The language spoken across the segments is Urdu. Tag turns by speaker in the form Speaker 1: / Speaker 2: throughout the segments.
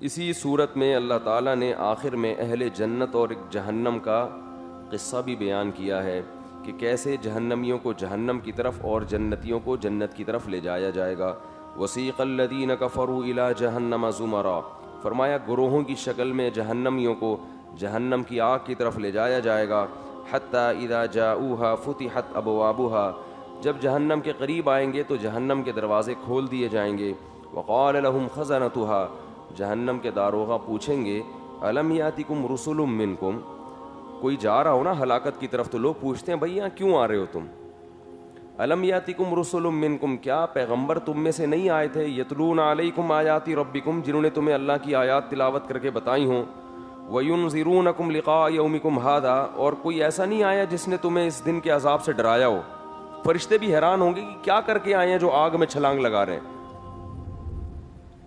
Speaker 1: اسی صورت میں اللہ تعالیٰ نے آخر میں اہل جنت اور جہنم کا قصہ بھی بیان کیا ہے کہ کیسے جہنمیوں کو جہنم کی طرف اور جنتیوں کو جنت کی طرف لے جایا جائے گا. وسیق الذین کفروا الی جہنم زمرا، فرمایا گروہوں کی شکل میں جہنمیوں کو جہنم کی آگ کی طرف لے جایا جائے گا. حتی اذا جاؤوها فتحت ابوابها، جب جہنم کے قریب آئیں گے تو جہنم کے دروازے کھول دیے جائیں گے. وقال لهم خزنتها، جہنم کے داروغہ پوچھیں گے الم یاتکم رسل منکم، کوئی جا رہا ہو نا ہلاکت کی طرف تو لوگ پوچھتے ہیں بھئی یہاں کیوں آ رہے ہو تم؟ الم یاتکم رسل منکم، کیا پیغمبر تم میں سے نہیں آئے تھے؟ یتلون علیکم آیات ربکم، جنہوں نے تمہیں اللہ کی آیات تلاوت کر کے بتائی ہوں. وینذرونکم لقاء یومکم ھذا، اور کوئی ایسا نہیں آیا جس نے تمہیں اس دن کے عذاب سے ڈرایا ہو. فرشتے بھی حیران ہوں گے کہ کیا کر کے آئے ہیں جو آگ میں چھلانگ لگا رہے ہیں.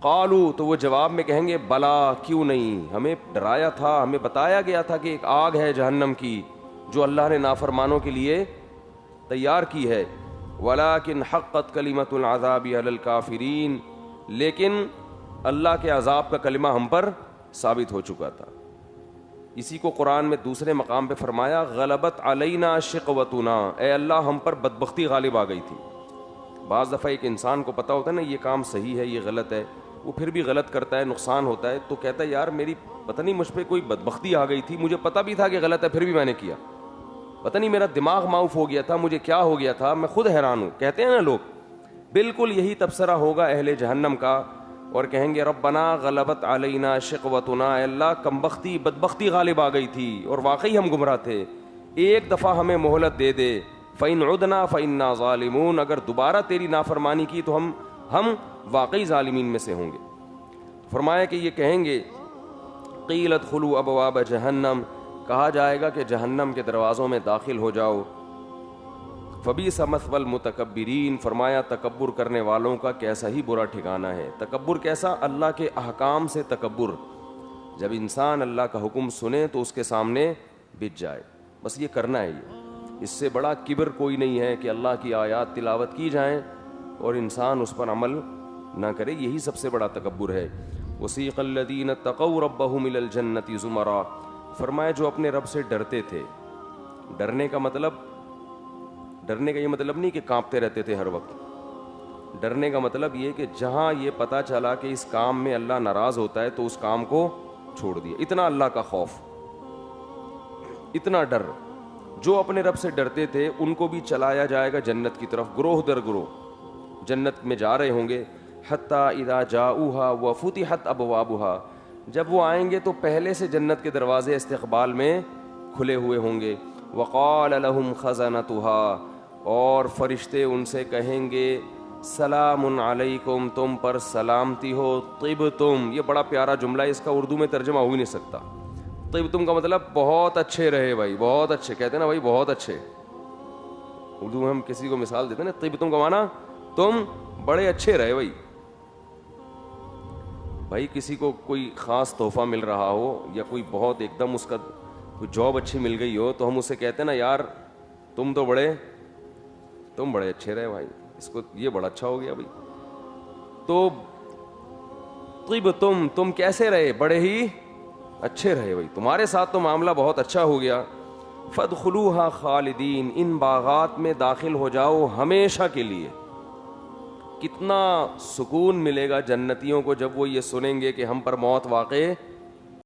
Speaker 1: قالوا، تو وہ جواب میں کہیں گے بلا، کیوں نہیں، ہمیں ڈرایا تھا، ہمیں بتایا گیا تھا کہ ایک آگ ہے جہنم کی جو اللہ نے نافرمانوں کے لیے تیار کی ہے. ولکن حقت کلمۃ العذاب علی الکافرین، لیکن اللہ کے عذاب کا کلمہ ہم پر ثابت ہو چکا تھا. اسی کو قرآن میں دوسرے مقام پہ فرمایا غلبت علینا شقوتنا، اے اللہ ہم پر بدبختی غالب آ گئی تھی. بعض دفعہ ایک انسان کو پتہ ہوتا ہے نا یہ کام صحیح ہے یہ غلط ہے، وہ پھر بھی غلط کرتا ہے، نقصان ہوتا ہے، تو کہتا ہے یار میری پتہ نہیں مجھ پہ کوئی بدبختی آ گئی تھی، مجھے پتہ بھی تھا کہ غلط ہے پھر بھی میں نے کیا، پتہ نہیں میرا دماغ معاف ہو گیا تھا، مجھے کیا ہو گیا تھا، میں خود حیران ہوں. کہتے ہیں نا لوگ. بالکل یہی تبصرہ ہوگا اہل جہنم کا، اور کہیں گے ربنا غلبت علینا شقوتنا، اے اللہ کمبختی بدبختی غالب آ گئی تھی اور واقعی ہم گمراہ تھے، ایک دفعہ ہمیں مہلت دے دے. فَإِنْ عُدْنَا فَإِنَّا ظَالِمُونَ، اگر دوبارہ تیری نافرمانی کی تو ہم واقعی ظالمین میں سے ہوں گے. فرمایا کہ یہ کہیں گے قِيلَ ادْخُلُوا أَبْوَابَ جَهَنَّمَ، کہا جائے گا کہ جہنم کے دروازوں میں داخل ہو جاؤ. فَبِئْسَ مَثْوَى الْمُتَكَبِّرِينَ، فرمایا تکبر کرنے والوں کا کیسا ہی برا ٹھکانہ ہے. تکبر کیسا؟ اللہ کے احکام سے تکبر. جب انسان اللہ کا حکم سنے تو اس کے سامنے بچ جائے، بس یہ کرنا ہے. یہ اس سے بڑا کبر کوئی نہیں ہے کہ اللہ کی آیات تلاوت کی جائیں اور انسان اس پر عمل نہ کرے، یہی سب سے بڑا تکبر ہے. وسیق الذین اتقوا ربهم الی الجنۃ زمرا، فرمایا جو اپنے رب سے ڈرتے تھے. ڈرنے کا یہ مطلب نہیں کہ کانپتے رہتے تھے ہر وقت. ڈرنے کا مطلب یہ کہ جہاں یہ پتہ چلا کہ اس کام میں اللہ ناراض ہوتا ہے تو اس کام کو چھوڑ دیا. اتنا اللہ کا خوف، اتنا ڈر. جو اپنے رب سے ڈرتے تھے ان کو بھی چلایا جائے گا جنت کی طرف، گروہ در گروہ جنت میں جا رہے ہوں گے. حتی اذا جاؤوها وفتحت ابوابها، جب وہ آئیں گے تو پہلے سے جنت کے دروازے استقبال میں کھلے ہوئے ہوں گے. وقال لهم خزنتها، اور فرشتے ان سے کہیں گے سلام علیکم، تم پر سلامتی ہو. طبتم، یہ بڑا پیارا جملہ ہے، اس کا اردو میں ترجمہ ہو ہی نہیں سکتا. طبتم کا مطلب بہت اچھے رہے بھائی، بہت اچھے، کہتے ہیں نا بھائی بہت اچھے. اردو میں ہم کسی کو مثال دیتے ہیں نا طبتم کا معنی تم بڑے اچھے رہے بھائی. بھائی کسی کو کوئی خاص تحفہ مل رہا ہو یا کوئی بہت ایک دم اس کا کوئی جاب اچھی مل گئی ہو تو ہم اسے کہتے ہیں نا یار تم بڑے اچھے رہے بھائی، اس کو یہ بڑا اچھا ہو گیا بھائی. تو طبتم، تم کیسے رہے؟ بڑے ہی اچھے رہے بھائی، تمہارے ساتھ تو معاملہ بہت اچھا ہو گیا. فادخلوها خالدین، ان باغات میں داخل ہو جاؤ ہمیشہ کے لیے. کتنا سکون ملے گا جنتیوں کو جب وہ یہ سنیں گے کہ ہم پر موت واقع